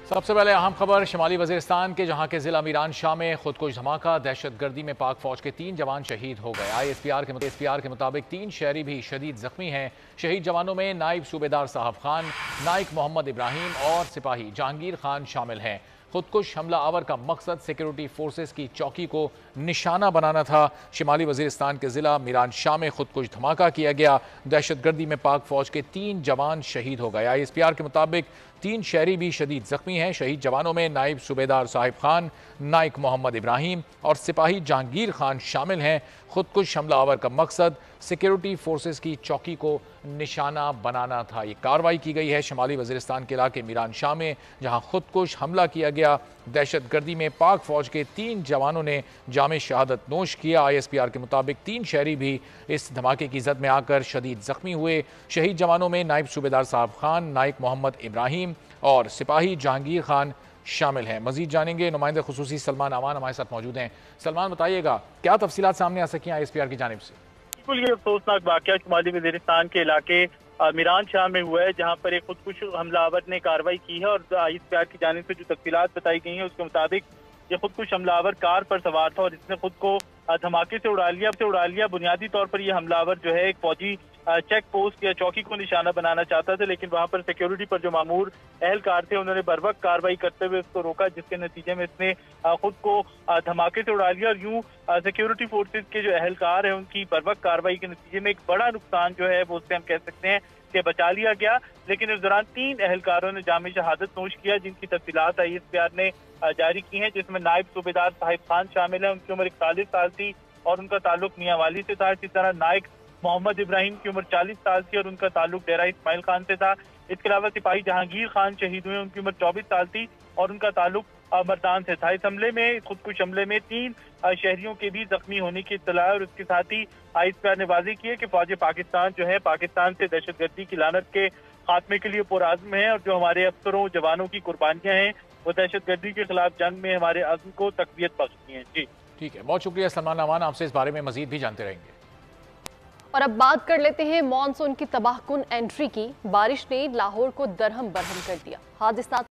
सबसे पहले अहम खबर शिमाली वजीरिस्तान के जहां के जिला मीरान शाह में खुदकुश धमाका। दहशत गर्दी में पाक फौज के 3 जवान शहीद हो गए। ISPR के मुताबिक 3 शहरी भी शदीद जख्मी हैं। शहीद जवानों में नायब सूबेदार साहब खान, नाइक मोहम्मद इब्राहिम और सिपाही जहांगीर खान शामिल हैं। खुदकुश हमला आवर का मकसद सिक्योरिटी फोर्सेस की चौकी को निशाना बनाना था। शिमाली वजीरिस्तान के जिला मीरान शाह में खुदकुश धमाका किया गया। दहशत गर्दी में पाक फौज के 3 जवान शहीद हो गए। ISPR के मुताबिक 3 शहरी भी शदीद जख्मी हैं। शहीद जवानों में नायब सूबेदार साहिब खान, नाइक मोहम्मद इब्राहिम और सिपाही जहांगीर खान शामिल हैं। खुदकुश हमला आवर का मकसद सिक्योरिटी फोर्सेस की चौकी को निशाना बनाना था। ये कार्रवाई की गई है शिमाली वजीरिस्तान के इलाके मीरान शाह में, जहां खुदकुश हमला किया गया। दहशत गर्दी में पाक फौज के 3 जवानों ने जामे शहादत नोश किया। ISPR के मुताबिक 3 शहरी भी इस धमाके की जद में आकर शदीद जख्मी हुए। शहीद जवानों में नायब सूबेदार साहब खान, नाइक मोहम्मद इब्राहिम और सिपाही जहांगीर खान शामिल हैं। मजीद जानेंगे, नुमाइंदे खुसूसी सलमान अमान हमारे साथ मौजूद हैं। सलमान, बताइएगा क्या तफसीलात सामने आ सकी ISPR की जानिब से? बिल्कुल, ये अफसोसनाक वाकया शुमाली वजीरिस्तान के इलाके मीरान शाह में हुआ है, जहां पर एक खुदकुश हमलावर ने कार्रवाई की है। और ISPR की जानिब से जो तफसीलात बताई गई हैं उसके मुताबिक ये खुदकुश हमलावर कार पर सवार था और इसने खुद को धमाके से उड़ा लिया। बुनियादी तौर पर यह हमलावर जो है एक फौजी चेक पोस्ट या चौकी को निशाना बनाना चाहता था, लेकिन वहां पर सिक्योरिटी पर जो मामूर एहलकार थे उन्होंने बर्वक्त कार्रवाई करते हुए उसको रोका, जिसके नतीजे में इसने खुद को धमाके से उड़ा लिया। और यूं सिक्योरिटी फोर्सेज के जो एहलकार है उनकी बर्वक्त कार्रवाई के नतीजे में एक बड़ा नुकसान जो है वो उससे हम कह सकते हैं कि बचा लिया गया। लेकिन इस दौरान 3 एहलकारों ने जामे शहादत नोश किया, जिनकी तफसीलात ISPR ने जारी की हैं, जिसमें नायब सूबेदार साहिब खान शामिल है। उनकी उम्र 41 साल थी और उनका ताल्लुक मियां वाली से था। इसी तरह नाइक मोहम्मद इब्राहिम की उम्र 40 साल थी और उनका ताल्लुक डेरा इस्माइल खान से था। इसके अलावा सिपाही जहांगीर खान शहीद हुए, उनकी उम्र 24 साल थी और उनका ताल्लुक मर्दान से था। इस हमले में, खुदकुश हमले में 3 शहरियों के भी जख्मी होने की इत्तला है। और इसके साथ ही ISPR ने वाज़ेह की है कि फौज पाकिस्तान जो है पाकिस्तान से दहशतगर्दी की लानत के खात्मे के लिए पुरआज़्म है और जो हमारे अफसरों जवानों की कुर्बानियां हैं वो दहशतगर्दी के खिलाफ जंग में हमारे अज़्म को तक़वियत बख्शती हैं। जी ठीक है, बहुत शुक्रिया सलमान अमान, आपसे इस बारे में मजीद भी जानते रहेंगे। और अब बात कर लेते हैं मॉनसून की तबाहकुन एंट्री की। बारिश ने लाहौर को दरहम बरहम कर दिया। हादसा